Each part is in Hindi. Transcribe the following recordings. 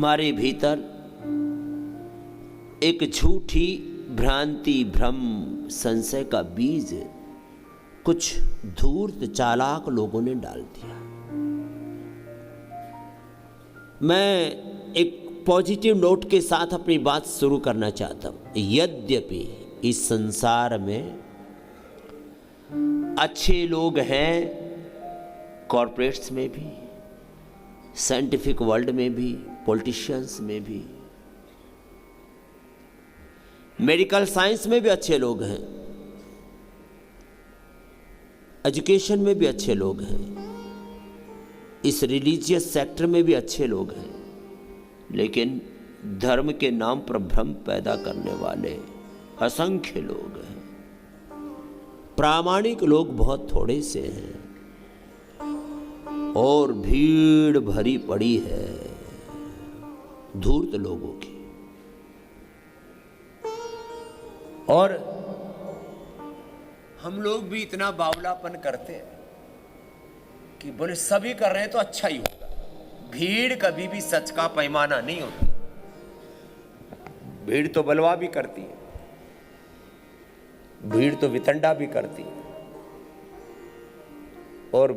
हमारे भीतर एक झूठी भ्रांति, भ्रम, संशय का बीज कुछ धूर्त चालाक लोगों ने डाल दिया। मैं एक पॉजिटिव नोट के साथ अपनी बात शुरू करना चाहता हूं। यद्यपि इस संसार में अच्छे लोग हैं, कॉरपोरेट्स में भी, साइंटिफिक वर्ल्ड में भी, पॉलिटिशियंस में भी, मेडिकल साइंस में भी अच्छे लोग हैं, एजुकेशन में भी अच्छे लोग हैं, इस रिलीजियस सेक्टर में भी अच्छे लोग हैं, लेकिन धर्म के नाम पर भ्रम पैदा करने वाले असंख्य लोग हैं। प्रामाणिक लोग बहुत थोड़े से हैं और भीड़ भरी पड़ी है धूर्त लोगों की। और हम लोग भी इतना बावलापन करते हैं कि बोले सभी कर रहे हैं तो अच्छा ही होगा। भीड़ कभी भी सच का पैमाना नहीं होती। भीड़ तो बलवा भी करती है, भीड़ तो वितंडा भी करती है, और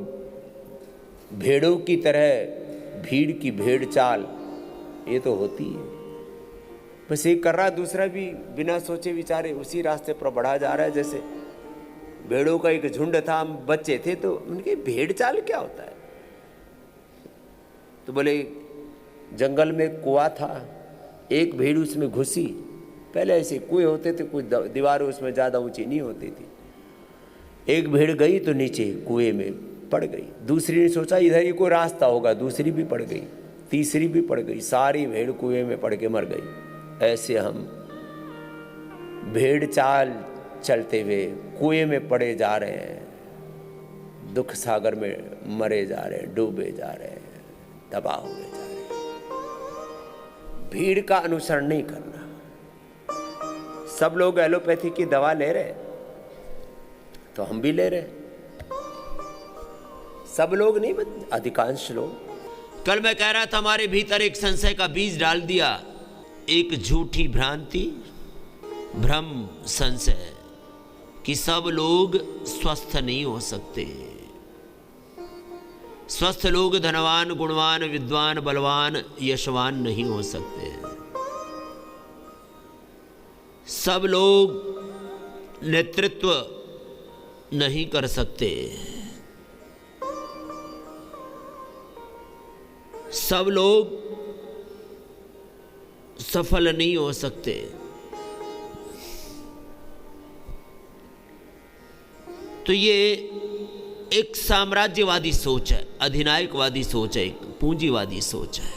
भेड़ों की तरह भीड़ की भेड़ चाल ये तो होती है। बस एक कर रहा है, दूसरा भी बिना सोचे विचारे उसी रास्ते पर बढ़ा जा रहा है। जैसे भेड़ों का एक झुंड था, हम बच्चे थे तो उनके भेड़ चाल क्या होता है, तो बोले जंगल में कुआं था, एक भेड़ उसमें घुसी। पहले ऐसे कुएं होते थे, कुछ दीवारें उसमें ज़्यादा ऊंची नहीं होती थी। एक भेड़ गई तो नीचे कुएं में पड़ गई। दूसरी ने सोचा इधर ही कोई रास्ता होगा, दूसरी भी पड़ गई, तीसरी भी पड़ गई, सारी भेड़ कुएं में पड़ के मर गई। ऐसे हम भेड़ चाल चलते हुए कुएं में पड़े जा रहे हैं, दुख सागर में मरे जा रहे हैं, डूबे जा रहे हैं, तबाह हुए जा रहे हैं। भीड़ का अनुसरण नहीं करना। सब लोग एलोपैथी की दवा ले रहे तो हम भी ले रहे। सब लोग नहीं, अधिकांश लोग। कल मैं कह रहा था हमारे भीतर एक संशय का बीज डाल दिया, एक झूठी भ्रांति, भ्रम, संशय कि सब लोग स्वस्थ नहीं हो सकते। स्वस्थ लोग धनवान, गुणवान, विद्वान, बलवान, यशवान नहीं हो सकते। सब लोग नेतृत्व नहीं कर सकते। सब लोग सफल नहीं हो सकते। तो ये एक साम्राज्यवादी सोच है, अधिनायकवादी सोच है, एक पूंजीवादी सोच है।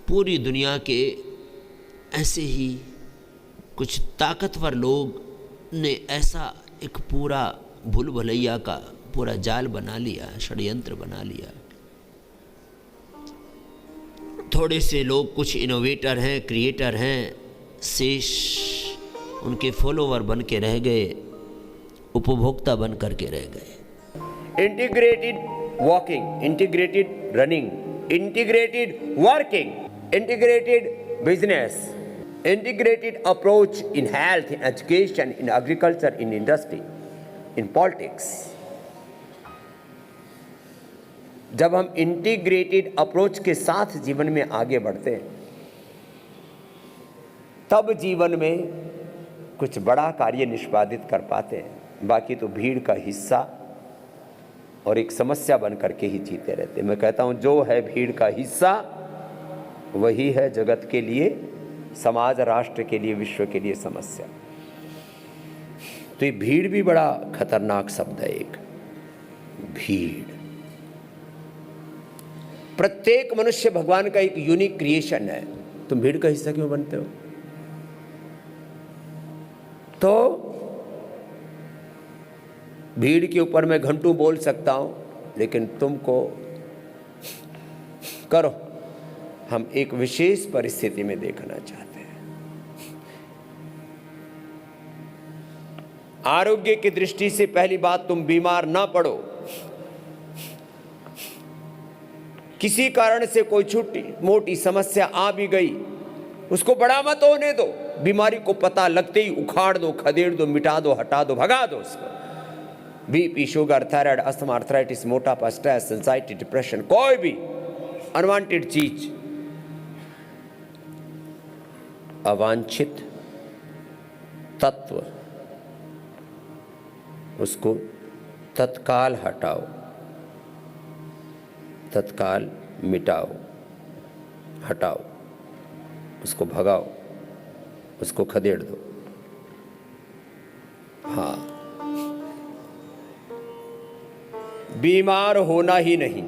पूरी दुनिया के ऐसे ही कुछ ताकतवर लोग ने ऐसा एक पूरा भूल भुलैया का पूरा जाल बना लिया, षड्यंत्र बना लिया। थोड़े से लोग कुछ इनोवेटर हैं, क्रिएटर हैं, शेष उनके फॉलोवर बन के रह गए, उपभोक्ता बन करके रह गए। Integrated walking, integrated running, integrated working, integrated business, integrated approach in health, in education, in agriculture, in industry, in politics. जब हम इंटीग्रेटेड अप्रोच के साथ जीवन में आगे बढ़ते हैं तब जीवन में कुछ बड़ा कार्य निष्पादित कर पाते हैं। बाकी तो भीड़ का हिस्सा और एक समस्या बन करके ही जीते रहते हैं। मैं कहता हूँ जो है भीड़ का हिस्सा वही है जगत के लिए, समाज, राष्ट्र के लिए, विश्व के लिए समस्या। तो ये भीड़ भी बड़ा खतरनाक शब्द है। एक भीड़, प्रत्येक मनुष्य भगवान का एक यूनिक क्रिएशन है। तुम भीड़ का हिस्सा क्यों बनते हो? तो भीड़ के ऊपर मैं घंटों बोल सकता हूं, लेकिन तुमको करो। हम एक विशेष परिस्थिति में देखना चाहते हैं। आरोग्य की दृष्टि से पहली बात, तुम बीमार ना पड़ो। किसी कारण से कोई छोटी मोटी समस्या आ भी गई, उसको बड़ा मत होने दो। बीमारी को पता लगते ही उखाड़ दो, खदेड़ दो, मिटा दो, हटा दो, भगा दो उसको। BP, sugar, thyroid, asthma, arthritis, मोटापा, स्ट्रेस, एंजाइटी, डिप्रेशन, कोई भी अनवांटेड चीज, अवांछित तत्व, उसको तत्काल हटाओ, तत्काल मिटाओ, हटाओ, उसको भगाओ, उसको खदेड़ दो। हाँ, बीमार होना ही नहीं।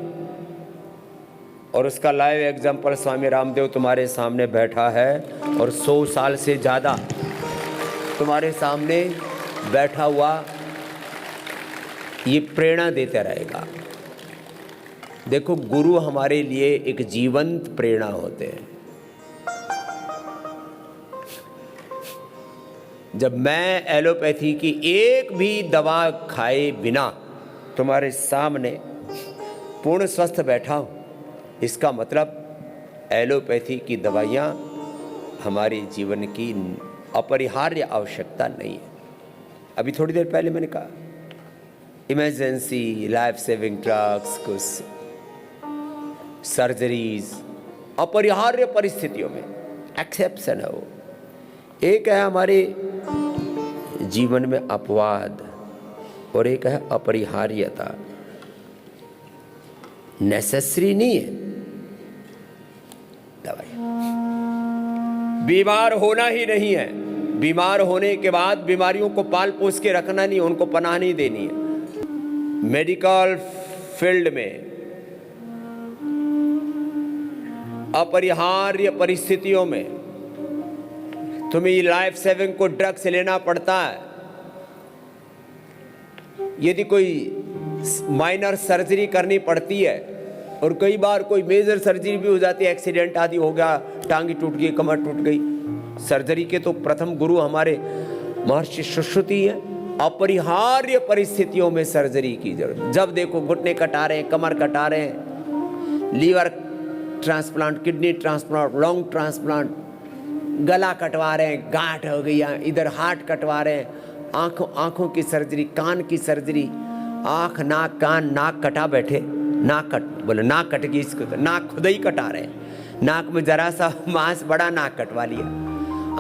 और उसका लाइव एग्जाम्पल स्वामी रामदेव तुम्हारे सामने बैठा है और 100 साल से ज़्यादा तुम्हारे सामने बैठा हुआ ये प्रेरणा देता रहेगा। देखो, गुरु हमारे लिए एक जीवंत प्रेरणा होते हैं। जब मैं एलोपैथी की एक भी दवा खाए बिना तुम्हारे सामने पूर्ण स्वस्थ बैठा हूं, इसका मतलब एलोपैथी की दवाइयाँ हमारे जीवन की अपरिहार्य आवश्यकता नहीं है। अभी थोड़ी देर पहले मैंने कहा इमरजेंसी, लाइफ सेविंग ड्रग्स, कुछ सर्जरीज अपरिहार्य परिस्थितियों में एक्सेप्शन है वो। एक है हमारे जीवन में अपवाद और एक है अपरिहार्यता। नेसेसरी नहीं है दवाई। बीमार होना ही नहीं है। बीमार होने के बाद बीमारियों को पाल पोस के रखना नहीं, उनको पनाह नहीं देनी है। मेडिकल फील्ड में अपरिहार्य परिस्थितियों में तुम्हें लाइफ सेविंग को ड्रग्स लेना पड़ता है। यदि कोई माइनर सर्जरी करनी पड़ती है, और कई बार कोई मेजर सर्जरी भी हो जाती है, एक्सीडेंट आदि हो गया, टांगी टूट गई, कमर टूट गई, सर्जरी के तो प्रथम गुरु हमारे महर्षि सुश्रुति है। अपरिहार्य परिस्थितियों में सर्जरी की जरूरत। जब देखो घुटने कटा रहे हैं, कमर कटा रहे हैं, liver transplant, kidney transplant, lung transplant, गला कटवा रहे हैं, गांठ हो गई, इधर हार्ट कटवा रहे हैं, आंखों की सर्जरी, कान की सर्जरी, आंख, नाक, कान, नाक कटा बैठे, नाक कट बोले, नाक कट गई, इसको नाक खुद ही कटा रहे हैं। नाक में जरा सा मांस बड़ा, नाक कटवा लिया।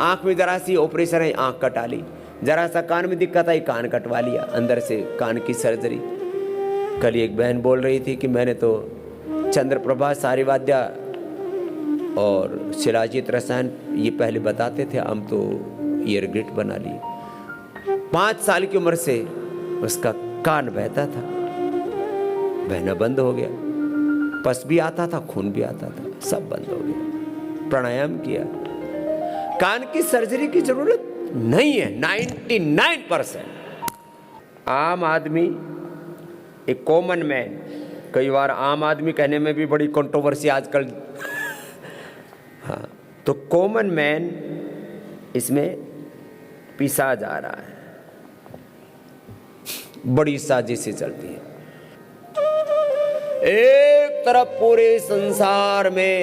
आंख में जरा सी ऑपरेशन है, आंख कटा ली। जरा सा कान में दिक्कत आई, कान कटवा लिया, अंदर से कान की सर्जरी। कल एक बहन बोल रही थी कि मैंने तो चंद्रप्रभा, सारीवाद्य और शिलाजीत रसायन ये पहले बताते थे, हम तो ये रिग्रेट बना लिए। 5 साल की उम्र से उसका कान बहता था, बहना बंद हो गया, पस भी आता था, खून भी आता था, सब बंद हो गया। प्राणायाम किया, कान की सर्जरी की जरूरत नहीं है। 99% आम आदमी, एक कॉमन मैन, कई बार आम आदमी कहने में भी बड़ी कंट्रोवर्सी आजकल हाँ, तो कॉमन मैन इसमें पिसा जा रहा है। बड़ी साजिशें चलती है। एक तरफ पूरे संसार में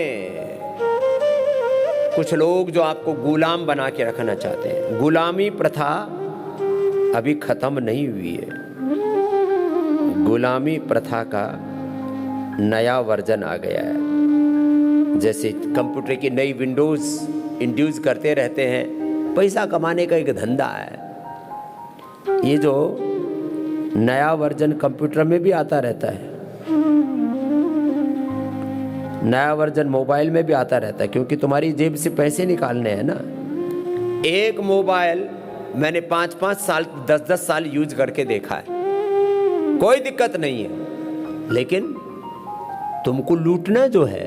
कुछ लोग जो आपको गुलाम बना के रखना चाहते हैं। गुलामी प्रथा अभी खत्म नहीं हुई है। गुलामी प्रथा का नया वर्जन आ गया है। जैसे कंप्यूटर की नई विंडोज इंट्रोड्यूस करते रहते हैं, पैसा कमाने का एक धंधा है। ये जो नया वर्जन कंप्यूटर में भी आता रहता है, नया वर्जन मोबाइल में भी आता रहता है, क्योंकि तुम्हारी जेब से पैसे निकालने हैं ना। एक मोबाइल मैंने 5-5 साल 10-10 साल यूज करके देखा है, कोई दिक्कत नहीं है। लेकिन तुमको लूटना जो है,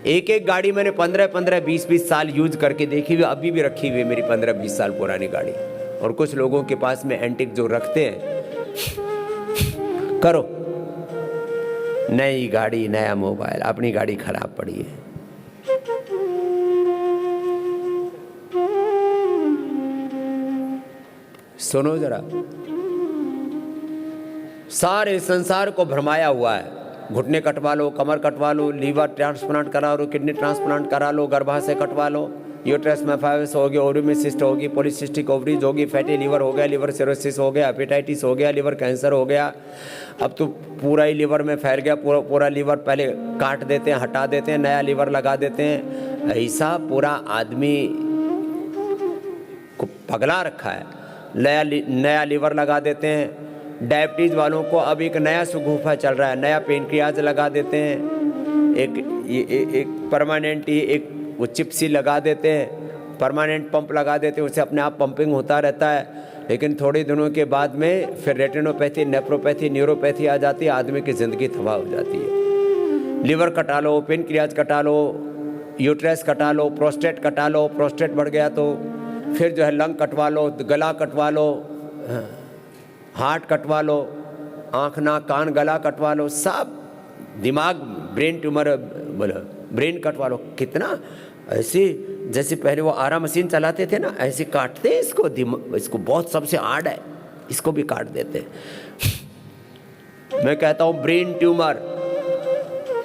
एक गाड़ी मैंने 15-15 20-20 साल यूज करके देखी हुई, अभी भी रखी हुई है मेरी 15-20 साल पुरानी गाड़ी। और कुछ लोगों के पास में एंटिक जो रखते हैं, करो नई गाड़ी, नया मोबाइल, अपनी गाड़ी खराब पड़ी है। सुनो जरा, सारे संसार को भरमाया हुआ है घुटने कटवा लो, कमर कटवा लो, लीवर ट्रांसप्लांट करा लो, किडनी ट्रांसप्लांट करा लो, गर्भाशय कटवा लो, यूट्रस में फाइब्रोसिस हो गया, ओवरी में सिस्ट होगी, पॉलीसिस्टिक ओवरीज होगी, फैटी लीवर हो गया, लीवर सिरोसिस हो गया, हेपेटाइटिस हो गया, लीवर कैंसर हो गया। अब तो पूरा ही लीवर में फैल गया, पूरा लीवर पहले काट देते हैं, हटा देते हैं, नया लीवर लगा देते हैं। ऐसा पूरा आदमी को पगला रखा है। नया लीवर लगा देते हैं। डायबिटीज़ वालों को अब एक नया सुगुफा चल रहा है, नया पेनक्रियाज लगा देते हैं, एक परमानेंट ही एक वो चिप्सी लगा देते हैं, परमानेंट पंप लगा देते हैं, उससे अपने आप पंपिंग होता रहता है। लेकिन थोड़े दिनों के बाद में फिर रेटिनोपैथी, नेफ्रोपैथी, न्यूरोपैथी आ जाती है, आदमी की ज़िंदगी तबाह हो जाती है। लीवर कटा लो, पेनक्रियाज कटा लो, यूट्रस कटा लो, प्रोस्टेट कटा लो, प्रोस्टेट बढ़ गया तो फिर जो है लंग कटवा लो, गला कटवा लो, हार्ट कटवा लो, आँख नाक कान गला कटवा लो, सब दिमाग ब्रेन ट्यूमर बोलो ब्रेन कटवा लो। कितना ऐसे जैसे पहले वो आरा मशीन चलाते थे ना, ऐसे काटते हैं इसको, इसको बहुत सबसे हार्ड है, इसको भी काट देते हैं। मैं कहता हूँ ब्रेन ट्यूमर,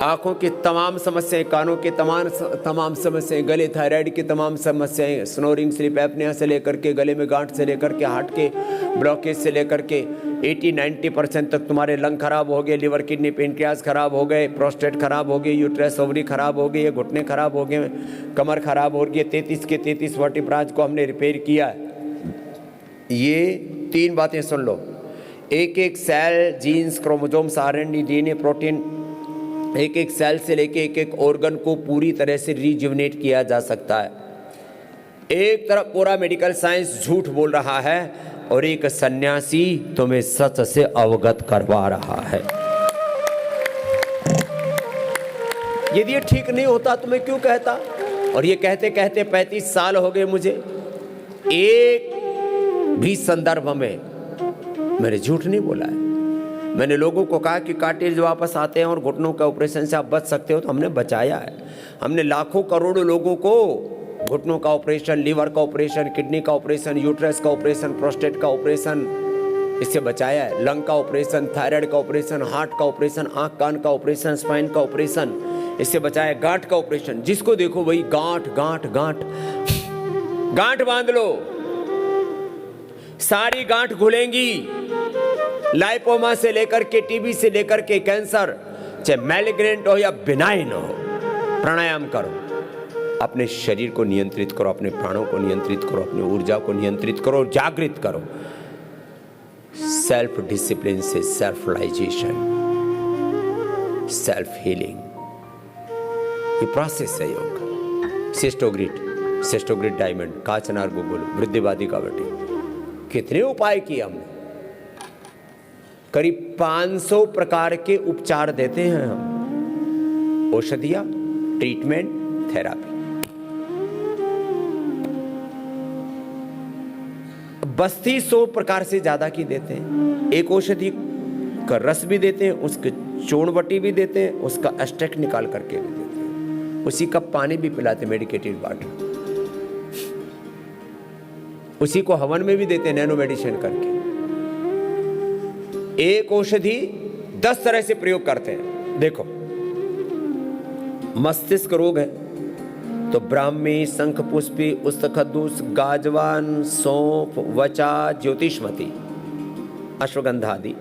आँखों की तमाम समस्याएं, कानों की तमाम समस्याएं, गले थायराइड की तमाम समस्याएं, स्नोरिंग, स्लीप एपनिया से लेकर के गले में गांठ से लेकर के हार्ट के ब्लॉकेज से लेकर के 80-90% तक तुम्हारे लंग खराब हो गए, लिवर किडनी पेनक्रियाज खराब हो गए, प्रोस्टेट खराब हो गई, यूट्रस ओवरी खराब हो गई, घुटने खराब हो गए, कमर खराब हो गई। 33 के 33 वर्टिब्राज को हमने रिपेयर किया। ये 3 बातें सुन लो। एक cell, genes, chromosomes, RNA, DNA, protein, एक सेल से लेके एक ऑर्गन को पूरी तरह से रिजुविनेट किया जा सकता है। एक तरफ पूरा मेडिकल साइंस झूठ बोल रहा है और एक सन्यासी तुम्हें सच से अवगत करवा रहा है। यदि ये ठीक नहीं होता तो मैं क्यों कहता? और ये कहते कहते 35 साल हो गए मुझे। एक भी संदर्भ में मैंने झूठ नहीं बोला है। मैंने लोगों को कहा कि कार्टिलेज वापस आते हैं और घुटनों के ऑपरेशन से आप बच सकते हो, तो हमने बचाया है। हमने लाखों करोड़ों लोगों को घुटनों का ऑपरेशन, लीवर का ऑपरेशन, किडनी का ऑपरेशन, यूट्रस का ऑपरेशन, प्रोस्टेट का ऑपरेशन, इससे बचाया है। लंग का ऑपरेशन, थायराइड का ऑपरेशन, हार्ट का ऑपरेशन, आँख कान का ऑपरेशन, स्पाइन का ऑपरेशन, इससे बचाया। गांठ का ऑपरेशन, जिसको देखो वही गांठ गांठ गांठ। गांठ बांध लो, सारी गांठ घुलेंगी। लाइपोमा से लेकर के टीबी से लेकर के कैंसर, चाहे मैलिग्नेंट हो या बिनाइन हो। प्राणायाम करो, अपने शरीर को नियंत्रित करो, अपने प्राणों को नियंत्रित करो, अपनी ऊर्जा को नियंत्रित करो, जागृत करो। सेल्फ डिसिप्लिन से सेल्फलाइजेशन, सेल्फ हीलिंग, ये प्रोसेस है योग। सिस्टोग्रिड डायमंड, काचनार गुगुल, वृद्धिवादी कावटी, कितने उपाय किए हमने। करीब 500 प्रकार के उपचार देते हैं हम, औषधियां, ट्रीटमेंट, थेरापी। बस्ती 100 प्रकार से ज्यादा की देते हैं। एक औषधि का रस भी देते हैं, उसके चूर्णवटी भी देते हैं, उसका एक्सट्रैक्ट निकाल करके भी देते हैं, उसी का पानी भी पिलाते हैं, मेडिकेटेड वाटर। उसी को हवन में भी देते हैं, नैनो मेडिसिन करके। एक औषधि 10 तरह से प्रयोग करते हैं। देखो, मस्तिष्क रोग है तो ब्राह्मी, शंखपुष्पी, उस्तखद्दूस, गाजवान, सौंफ, वचा, ज्योतिषमती, अश्वगंधा आदि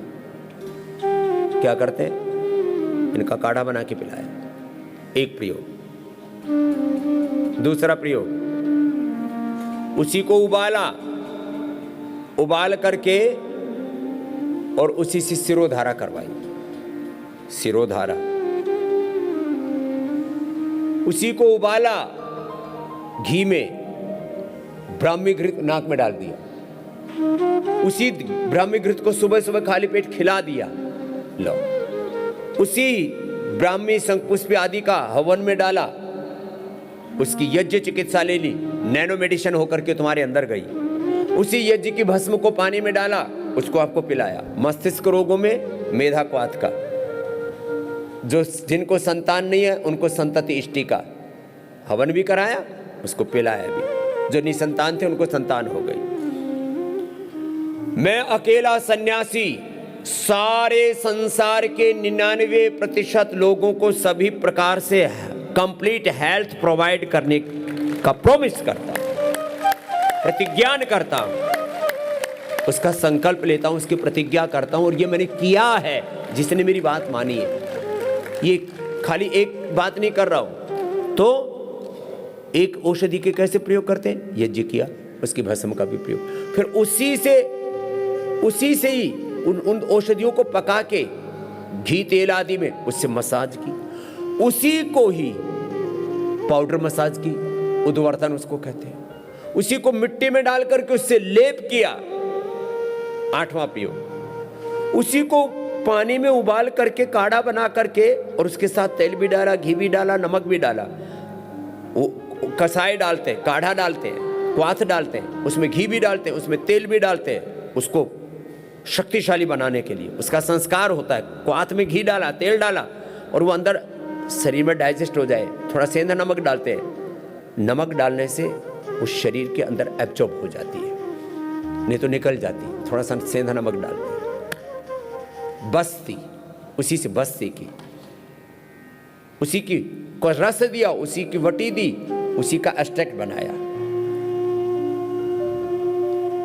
क्या करते हैं, इनका काढ़ा बना के पिलाया। एक प्रयोग। दूसरा प्रयोग, उसी को उबाल करके और उसी से सिरोधारा करवाई। सिरोधारा, उसी को उबाला, घी में ब्राह्मी घृत नाक में डाल दिया, उसी ब्राह्मी घृत को सुबह सुबह खाली पेट खिला दिया। लो, उसी ब्राह्मी, शंखपुष्पी आदि का हवन में डाला, उसकी यज्ञ चिकित्सा ले ली, नैनो मेडिसिन होकर के तुम्हारे अंदर गई। उसी यज्ञ की भस्म को पानी में डाला, उसको आपको पिलाया। मस्तिष्क रोगों में मेधाक्वाथ का, जो जिनको संतान नहीं है उनको संतति इष्टि का हवन भी कराया, उसको पिलाया भी। जो निसंतान थे उनको संतान हो गई। मैं अकेला सन्यासी सारे संसार के 99% लोगों को सभी प्रकार से कंप्लीट हेल्थ प्रोवाइड करने का प्रॉमिस करता हूं, प्रतिज्ञान करता हूं, उसका संकल्प लेता हूं, उसकी प्रतिज्ञा करता हूं, और ये मैंने किया है। जिसने मेरी बात मानी है, ये खाली एक बात नहीं कर रहा हूं। तो एक औषधि के कैसे प्रयोग करते हैं? यज्ञ किया, उसकी भस्म का भी प्रयोग, फिर उसी से ही उन औषधियों को पका के घी तेल आदि में उससे मसाज की, उसी को ही पाउडर मसाज की, उद्वर्तन उसको कहते हैं। उसी को मिट्टी में डाल करके उससे लेप किया, 8वां प्रयोग। उसी को पानी में उबाल करके काढ़ा बना करके, और उसके साथ तेल भी डाला, घी भी डाला, नमक भी डाला, वो कसाई डालते हैं, काढ़ा डालते हैं, क्वाथ डालते हैं, उसमें घी भी डालते हैं, उसमें तेल भी डालते हैं, उसको शक्तिशाली बनाने के लिए उसका संस्कार होता है। क्वाथ में घी डाला, तेल डाला, और वो अंदर शरीर में डाइजेस्ट हो जाए। थोड़ा सेंधा नमक डालते हैं, नमक डालने से उस शरीर के अंदर एब्जॉर्ब हो जाती है, नहीं तो निकल जाती। थोड़ा सा सेंधा नमक डालते हैं, बस्ती, उसी से बस्ती की, उसी की को रस दिया, उसी की वटी दी, उसी का एक्सट्रैक्ट बनाया,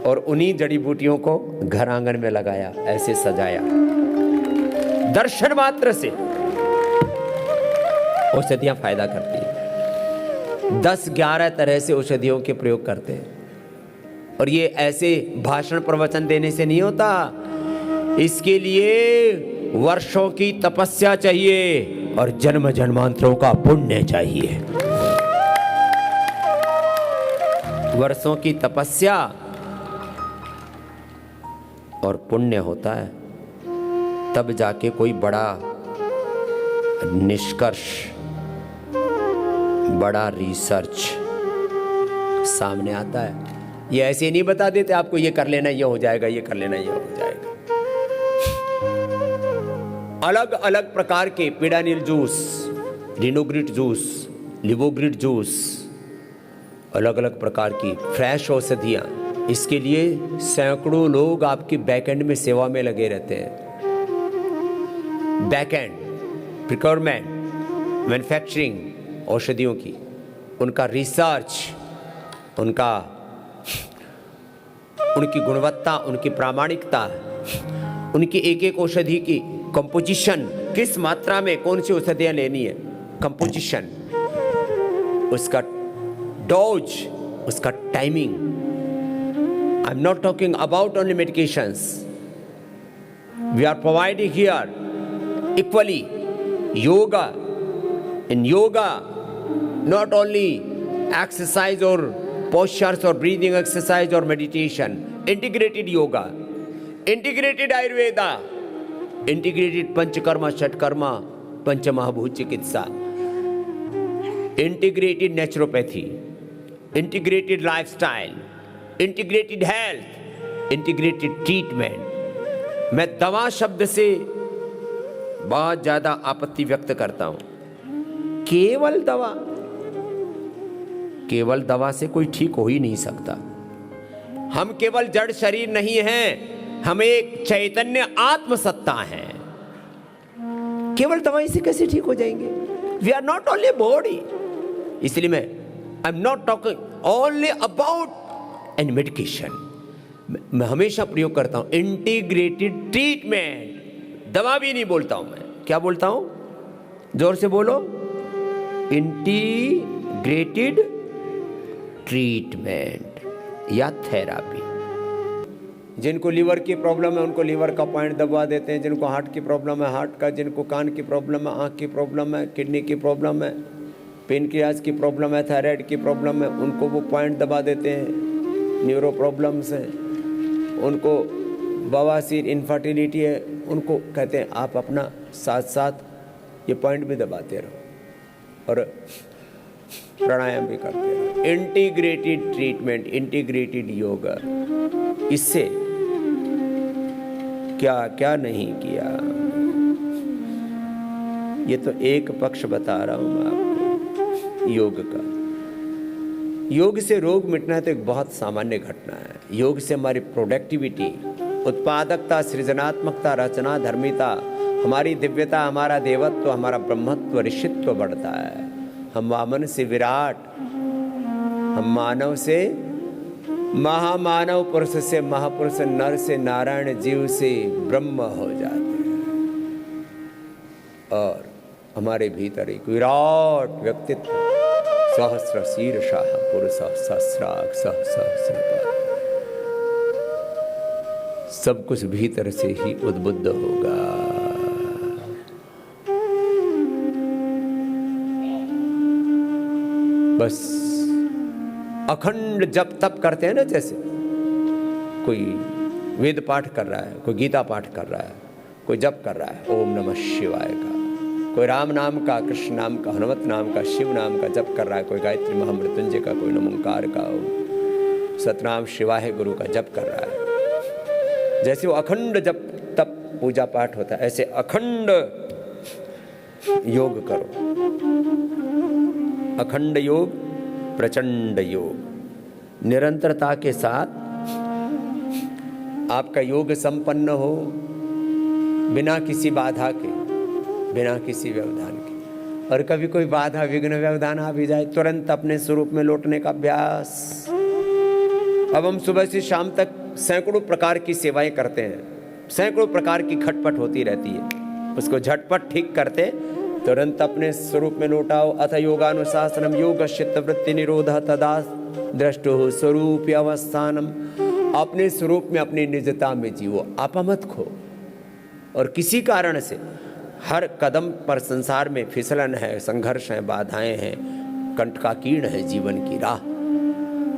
और उन्हीं जड़ी बूटियों को घर आंगन में लगाया, ऐसे सजाया। दर्शन मात्र से औषधियां फायदा करती है। 10-11 तरह से औषधियों के प्रयोग करते हैं, और ये ऐसे भाषण प्रवचन देने से नहीं होता। इसके लिए वर्षों की तपस्या चाहिए और जन्म जन्मांतरों का पुण्य चाहिए। वर्षों की तपस्या और पुण्य होता है, तब जाके कोई बड़ा निष्कर्ष, बड़ा रिसर्च सामने आता है। ये ऐसे नहीं बता देते आपको ये कर लेना ये हो जाएगा, ये कर लेना ये हो जाएगा। अलग अलग प्रकार के पीडानिल जूस, रिनोग्रिड जूस, लिवोग्रिड जूस, अलग अलग प्रकार की फ्रेश औषधियाँ, इसके लिए सैकड़ों लोग आपके बैकएंड में सेवा में लगे रहते हैं। बैकएंड, प्रिक्योरमेंट, मैन्युफैक्चरिंग औषधियों की, उनका रिसर्च, उनकी गुणवत्ता, उनकी प्रामाणिकता, उनकी एक एक औषधि की कंपोजिशन, किस मात्रा में कौन सी औषधियाँ लेनी है, कंपोजिशन, उसका डोज, उसका timing. I am not talking about only medications, we are providing here equally yoga. In yoga, not only exercise or postures or breathing exercise or meditation, integrated yoga, integrated ayurveda, integrated panchakarma, shatkarma, panchamahabhut chikitsa, integrated naturopathy, integrated lifestyle, integrated health, integrated treatment. मैं दवा शब्द से बहुत ज्यादा आपत्ति व्यक्त करता हूं। केवल दवा से कोई ठीक हो ही नहीं सकता। हम केवल जड़ शरीर नहीं हैं, हम एक चैतन्य आत्मसत्ता हैं। केवल दवाई से कैसे ठीक हो जाएंगे? We are not only body. इसलिए I am not talking only about an medication. मैं हमेशा प्रयोग करता हूं इंटीग्रेटेड ट्रीटमेंट। दवा भी नहीं बोलता हूं मैं, क्या बोलता हूं? जोर से बोलो, इंटीग्रेटेड ट्रीटमेंट या थेरापी। जिनको लीवर की प्रॉब्लम है उनको लीवर का पॉइंट दबवा देते हैं, जिनको हार्ट की प्रॉब्लम है हार्ट का, जिनको कान की प्रॉब्लम है, आँख की प्रॉब्लम है, किडनी की प्रॉब्लम है, पेनक्रियाज की प्रॉब्लम है, थायराइड की प्रॉब्लम है, उनको वो पॉइंट दबा देते हैं। न्यूरो प्रॉब्लम्स हैं, उनको बवासीर, इनफर्टिलिटी है, उनको कहते हैं आप अपना साथ साथ ये पॉइंट भी दबाते रहो और प्राणायाम भी करते रहो। इंटीग्रेटेड ट्रीटमेंट, इंटीग्रेटेड योगा, इससे क्या क्या नहीं किया। ये तो एक पक्ष बता रहा हूं मैं आपको योग का। योग से रोग मिटना तो एक बहुत सामान्य घटना है। योग से हमारी प्रोडक्टिविटी, उत्पादकता, सृजनात्मकता, रचना, धर्मिता, हमारी दिव्यता, हमारा देवत्व, हमारा ब्रह्मत्व, ऋषित्व बढ़ता है। हम वामन से विराट, हम मानव से महामानव, पुरुष से महापुरुष, नर से नारायण, जीव से ब्रह्म हो जाते हैं। और हमारे भीतर एक विराट व्यक्तित्व, सहस्र शीर्षः पुरुषः सहस्राक्ष सहस्रपाद, सब कुछ भीतर से ही उद्बुद्ध होगा। बस अखंड जप तप करते हैं ना, जैसे कोई वेद पाठ कर रहा है, कोई गीता पाठ कर रहा है, कोई जप कर रहा है ओम नमः शिवाय का, कोई राम नाम का, कृष्ण नाम का, हनुमत नाम का, शिव नाम का जप कर रहा है, कोई गायत्री महामृत्युंजय का, कोई नमोंकार का, सतनाम शिवाय गुरु का जप कर रहा है। जैसे वो अखंड जप तप पूजा पाठ होता है, ऐसे अखंड योग करो। अखंड योग, प्रचंड योग, निरंतरता के साथ आपका योग संपन्न हो, बिना किसी बाधा के, बिना किसी व्यवधान के। और कभी कोई बाधा विघ्न व्यवधान आ भी जाए, तुरंत अपने स्वरूप में लौटने का अभ्यास। अब हम सुबह से शाम तक सैकड़ों प्रकार की सेवाएं करते हैं, सैकड़ों प्रकार की खटपट होती रहती है, उसको झटपट ठीक करते, तुरंत अपने स्वरूप में लौटाओ। अथ योगानुशासनम योग चित्तवृत्ति निरोध तदा दृष्टो स्वरूप अवस्थानम। अपने स्वरूप में, अपनी निजता में जियो, आपा मत खो। और किसी कारण से हर कदम पर संसार में फिसलन है, संघर्ष है, बाधाएं हैं, कंटकाकीर्ण है जीवन की राह।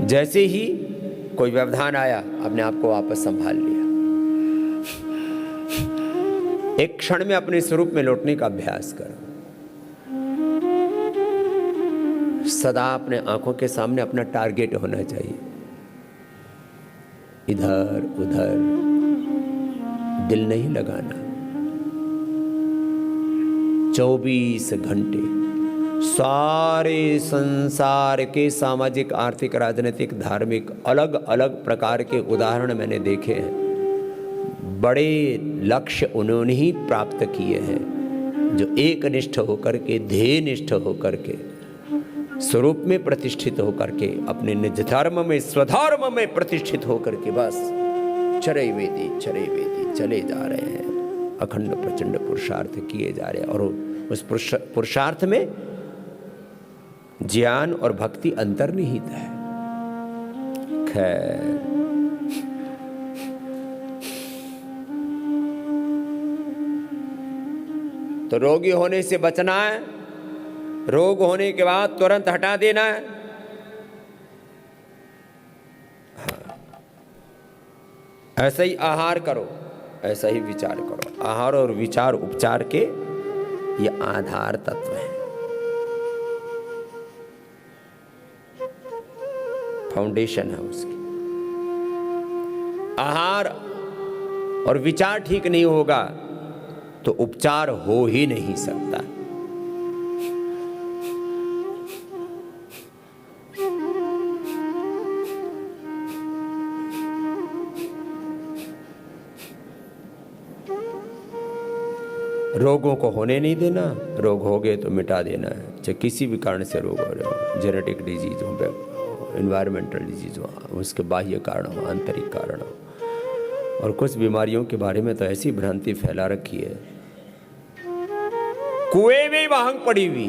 जैसे ही कोई व्यवधान आया, अपने आप को वापस संभाल लिया। एक क्षण में अपने स्वरूप में लौटने का अभ्यास करो। सदा अपने आंखों के सामने अपना टारगेट होना चाहिए। इधर उधर दिल नहीं लगाना। 24 घंटे सारे संसार के सामाजिक, आर्थिक, राजनीतिक, धार्मिक अलग अलग प्रकार के उदाहरण मैंने देखे हैं। बड़े लक्ष्य उन्होंने ही प्राप्त किए हैं जो एकनिष्ठ होकर के, ध्येयनिष्ठ होकर के, स्वरूप में प्रतिष्ठित होकर के, अपने निज धर्म में, स्वधर्म में प्रतिष्ठित होकर के बस चरई वेदी चले जा रहे हैं। अखंड प्रचंड पुरुषार्थ किए जा रहे हैं। और उस पुरुषार्थ में ज्ञान और भक्ति अंतर्निहित है। खैर, तो रोगी होने से बचना है, रोग होने के बाद तुरंत हटा देना है। हाँ। ऐसा ही आहार करो, ऐसा ही विचार करो। आहार और विचार उपचार के ये आधार तत्व हैं, फाउंडेशन है उसकी। आहार और विचार ठीक नहीं होगा तो उपचार हो ही नहीं सकता। रोगों को होने नहीं देना, रोग हो गए तो मिटा देना है। चाहे किसी भी कारण से रोग हो रहे हो, जेनेटिक डिजीज हो, एनवायरमेंटल डिजीज हो, उसके बाह्य कारण हो, आंतरिक कारण हो। और कुछ बीमारियों के बारे में तो ऐसी भ्रांति फैला रखी है, कुएं में भांग पड़ी हुई।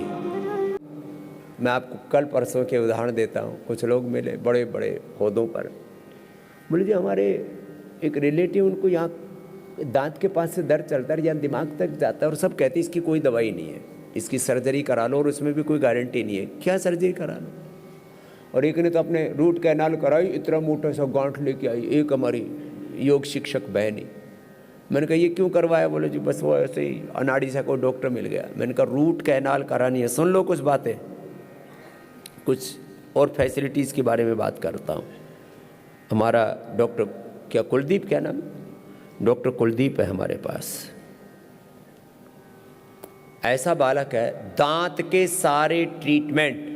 मैं आपको कल परसों के उदाहरण देता हूँ। कुछ लोग मिले बड़े बड़े ओहदों पर, बोले जी हमारे एक रिलेटिव, उनको यहाँ दांत के पास से दर्द चलता है या दिमाग तक जाता है, और सब कहते हैं इसकी कोई दवाई नहीं है, इसकी सर्जरी करा लो, और उसमें भी कोई गारंटी नहीं है। क्या सर्जरी करा लो? और एक ने तो अपने रूट कैनाल कराई, इतना मोटा सा गांठ लेके आई, एक हमारी योग शिक्षक बहनी। मैंने कहा ये क्यों करवाया? बोले जी बस वो ऐसे ही अनाड़ी सा कोई डॉक्टर मिल गया। मैंने कहा रूट कैनाल करानी है, सुन लो कुछ बातें, कुछ और फैसिलिटीज़ के बारे में बात करता हूँ। हमारा डॉक्टर क्या कुलदीप, क्या नाम, डॉक्टर कुलदीप है हमारे पास। ऐसा बालक है, दांत के सारे ट्रीटमेंट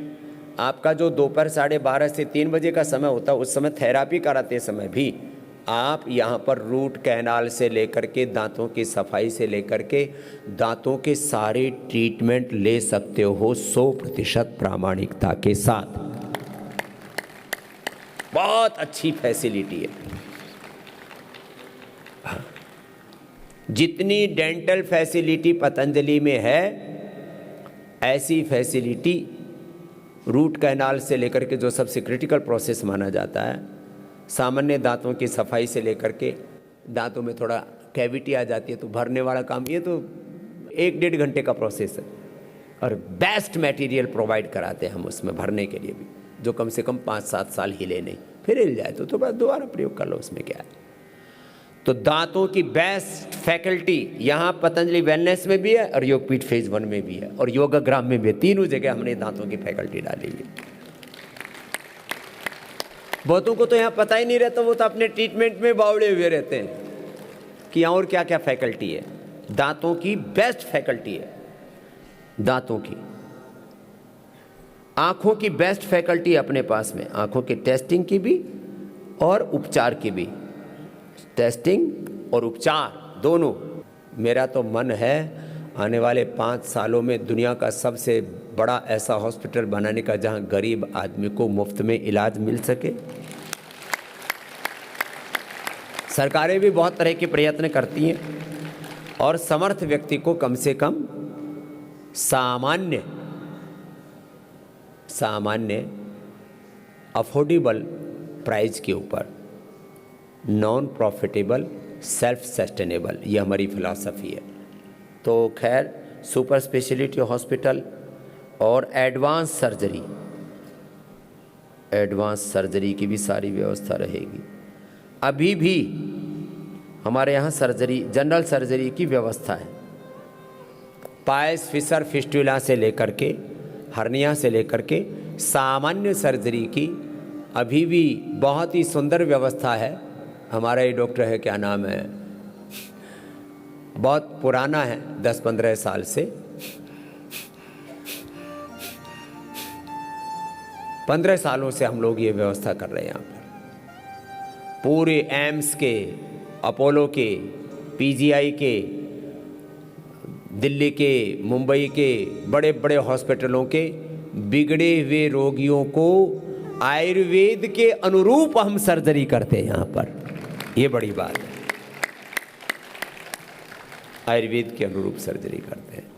आपका जो दोपहर 12:30 से 3 बजे का समय होता है, उस समय थेरापी कराते समय भी आप यहाँ पर रूट कैनाल से लेकर के दांतों की सफाई से लेकर के दांतों के सारे ट्रीटमेंट ले सकते हो 100% प्रामाणिकता के साथ। बहुत अच्छी फैसिलिटी है। हाँ। जितनी डेंटल फैसिलिटी पतंजलि में है, ऐसी फैसिलिटी रूट कैनाल से लेकर के जो सबसे क्रिटिकल प्रोसेस माना जाता है, सामान्य दांतों की सफाई से लेकर के दांतों में थोड़ा कैविटी आ जाती है तो भरने वाला काम, ये तो 1-1.5 घंटे का प्रोसेस है। और बेस्ट मटेरियल प्रोवाइड कराते हैं हम उसमें भरने के लिए भी, जो कम से कम 5-7 साल हिले नहीं, फिर हिल जाए तो बस दोबारा प्रयोग कर लो, उसमें क्या है। तो दांतों की बेस्ट फैकल्टी यहाँ पतंजलि वेलनेस में भी है और योगपीठ फेज 1 में भी है और योगाग्राम में भी है। तीनों जगह हमने दांतों की फैकल्टी डाली हुई। बहुतों को तो यहाँ पता ही नहीं रहता, वो तो अपने ट्रीटमेंट में बावड़े हुए रहते हैं कि और क्या क्या फैकल्टी है। दांतों की बेस्ट फैकल्टी है, दांतों की। आंखों की बेस्ट फैकल्टी अपने पास में, आंखों की टेस्टिंग की भी और उपचार की भी। टेस्टिंग और उपचार दोनों। मेरा तो मन है आने वाले 5 सालों में दुनिया का सबसे बड़ा ऐसा हॉस्पिटल बनाने का जहां गरीब आदमी को मुफ्त में इलाज मिल सके। सरकारें भी बहुत तरह के प्रयत्न करती हैं और समर्थ व्यक्ति को कम से कम सामान्य अफोर्डेबल प्राइस के ऊपर, नॉन प्रॉफिटेबल, सेल्फ सस्टेनेबल, ये हमारी फिलॉसफी है। तो खैर, सुपर स्पेशलिटी हॉस्पिटल और एडवांस सर्जरी की भी सारी व्यवस्था रहेगी। अभी भी हमारे यहाँ जनरल सर्जरी की व्यवस्था है। पायस फिशर फिस्टुला से लेकर के, हर्निया से लेकर के सामान्य सर्जरी की अभी भी बहुत ही सुंदर व्यवस्था है। हमारा ये डॉक्टर है, क्या नाम है, बहुत पुराना है, 10-15 साल से, 15 सालों से हम लोग ये व्यवस्था कर रहे हैं यहाँ पर। पूरे एम्स के, अपोलो के, पीजीआई के, दिल्ली के, मुंबई के बड़े बड़े हॉस्पिटलों के बिगड़े हुए रोगियों को आयुर्वेद के अनुरूप हम सर्जरी करते हैं यहाँ पर। ये बड़ी बात है, आयुर्वेद के अनुरूप सर्जरी करते हैं।